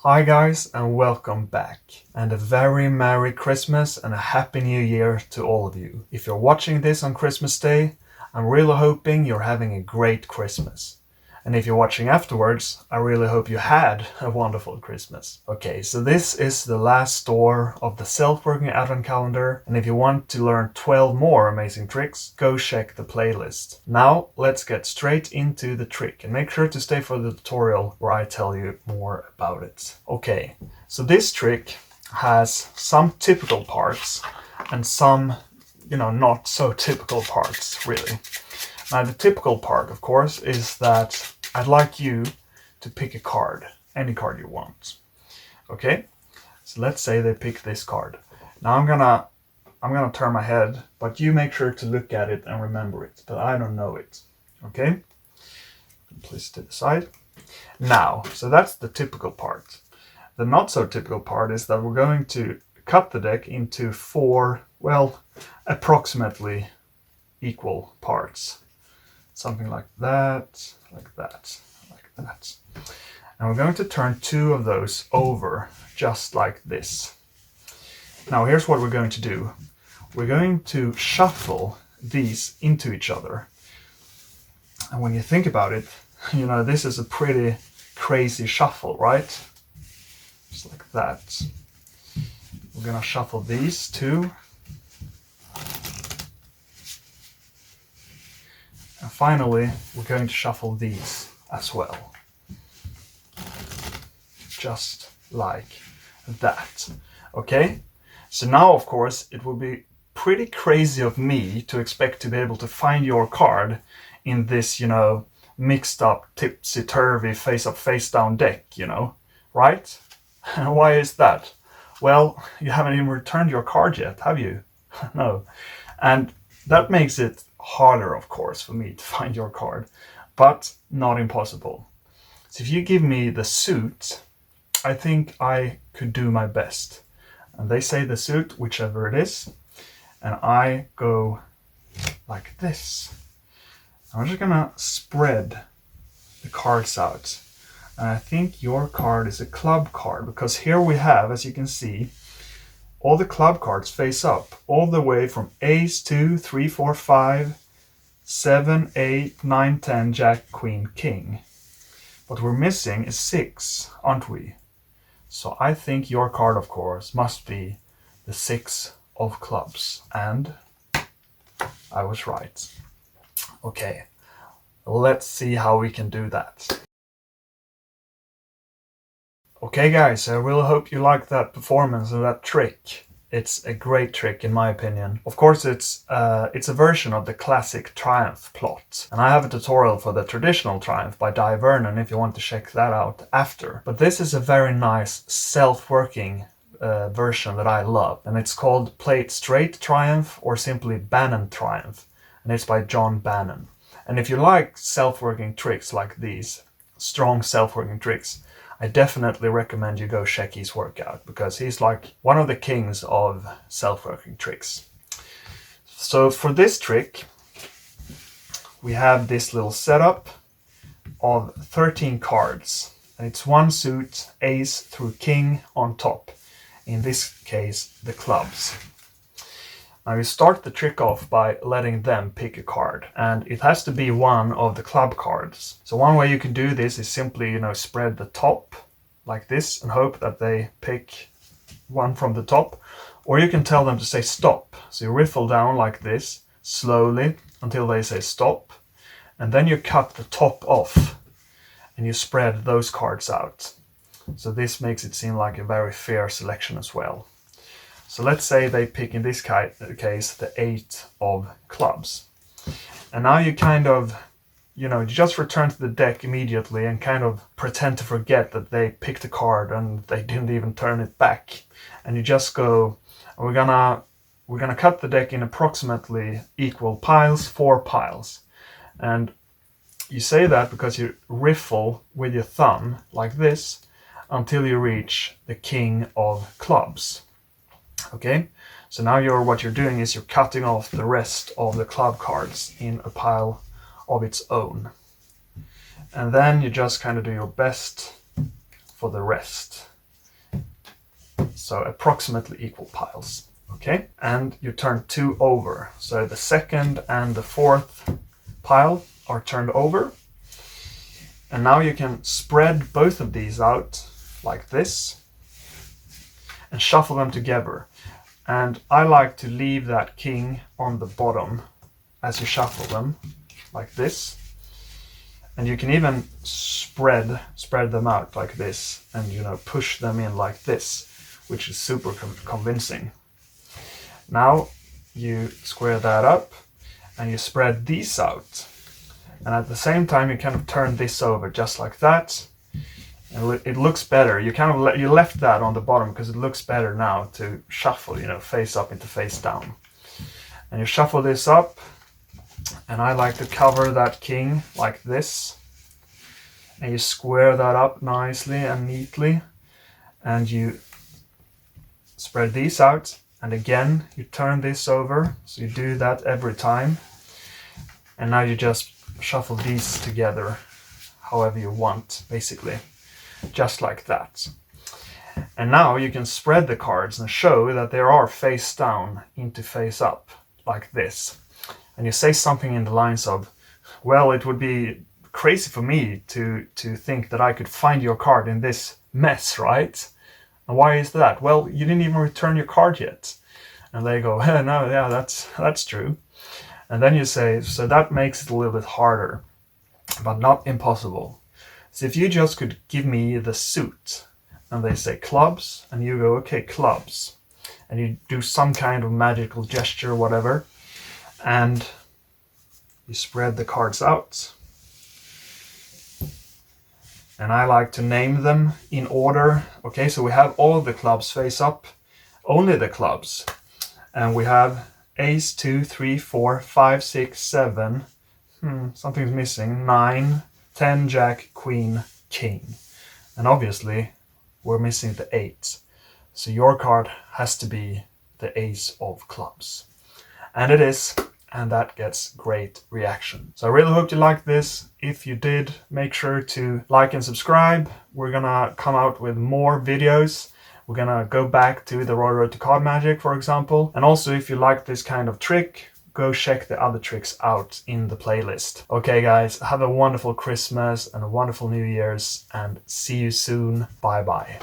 Hi guys and welcome back, and a very Merry Christmas and a Happy New Year to all of you. If you're watching this on Christmas Day, I'm really hoping you're having a great Christmas. And if you're watching afterwards, I really hope you had a wonderful Christmas. Okay, so this is the last store of the self-working advent calendar, and if you want to learn 12 more amazing tricks, go check the playlist. Now, let's get straight into the trick, and make sure to stay for the tutorial where I tell you more about it. Okay, so this trick has some typical parts and some, not so typical parts, really. Now, the typical part, of course, is that I'd like you to pick a card, any card you want. Okay, so let's say they pick this card. Now I'm gonna turn my head, but you make sure to look at it and remember it, but I don't know it. Okay, please to the side. Now, so that's the typical part. The not so typical part is that we're going to cut the deck into four, well, approximately equal parts. Something like that, like that, like that. And we're going to turn two of those over, just like this. Now here's what we're going to do. We're going to shuffle these into each other. And when you think about it, this is a pretty crazy shuffle, right? Just like that. We're gonna shuffle these two. And finally, we're going to shuffle these as well. Just like that. Okay? So now, of course, it would be pretty crazy of me to expect to be able to find your card in this, mixed up, tipsy-turvy, face-up, face-down deck, right? Why is that? Well, you haven't even returned your card yet, have you? No. And that makes it harder, of course, for me to find your card, but not impossible. So if you give me the suit, I think I could do my best. And they say the suit, whichever it is, and I go like this. I'm just gonna spread the cards out. And I think your card is a club card, because here we have, as you can see, all the club cards face up, all the way from ace, 2, 3, 4, 5, 7, 8, 9, 10, jack, queen, king. What we're missing is 6, aren't we? So I think your card, of course, must be the 6 of clubs. And I was right. Okay, let's see how we can do that. Okay guys, I really hope you liked that performance and that trick. It's a great trick in my opinion. Of course it's a version of the classic Triumph plot. And I have a tutorial for the traditional Triumph by Vernon if you want to check that out after. But this is a very nice self-working version that I love. And it's called Play It Straight Triumph or simply Bannon Triumph. And it's by John Bannon. And if you like self-working tricks like these, strong self-working tricks, I definitely recommend you go check his work out, because he's like one of the kings of self-working tricks. So for this trick, we have this little setup of 13 cards. And it's one suit, ace through king on top. In this case, the clubs. Now you start the trick off by letting them pick a card, and it has to be one of the club cards. So one way you can do this is simply, spread the top like this and hope that they pick one from the top. Or you can tell them to say stop. So you riffle down like this, slowly, until they say stop. And then you cut the top off and you spread those cards out. So this makes it seem like a very fair selection as well. So let's say they pick, in this case, the 8 of clubs. And now you kind of, you just return to the deck immediately and kind of pretend to forget that they picked a card and they didn't even turn it back. And you just go, we're gonna cut the deck in approximately equal piles, 4 piles. And you say that because you riffle with your thumb like this until you reach the king of clubs. Okay, so now what you're doing is you're cutting off the rest of the club cards in a pile of its own. And then you just kind of do your best for the rest. so approximately equal piles. Okay, and you turn 2 over. So the second and the fourth pile are turned over. And now you can spread both of these out like this and shuffle them together. And I like to leave that king on the bottom as you shuffle them like this. And you can even spread them out like this and, you know, push them in like this, which is super convincing. Now you square that up and you spread these out. And at the same time, you kind of turn this over just like that. And it looks better. You kind of you left that on the bottom because it looks better now to shuffle, you know, face up into face down. And you shuffle this up. And I like to cover that king like this. And you square that up nicely and neatly. And you spread these out. And again, you turn this over. So you do that every time. And now you just shuffle these together however you want, basically. Just like that. And now you can spread the cards and show that they are face down into face up, like this. And you say something in the lines of, well, it would be crazy for me to think that I could find your card in this mess, right? And why is that? Well, you didn't even return your card yet. And they go, no, yeah, that's true. And then you say, so that makes it a little bit harder, but not impossible. So if you just could give me the suit, and they say clubs, and you go, okay, clubs. And you do some kind of magical gesture, whatever. And you spread the cards out. And I like to name them in order. Okay, so we have all the clubs face up, only the clubs. And we have ace, 2, 3, 4, 5, 6, 7. Something's missing. 9, 10, jack, queen, king. And obviously, we're missing the 8. So your card has to be the ace of clubs. And it is. And that gets great reaction. So I really hope you liked this. If you did, make sure to like and subscribe. We're gonna come out with more videos. We're gonna go back to the Road to Card Magic, for example. And also, if you like this kind of trick, go check the other tricks out in the playlist. Okay guys, have a wonderful Christmas and a wonderful New Year's, and see you soon. Bye bye.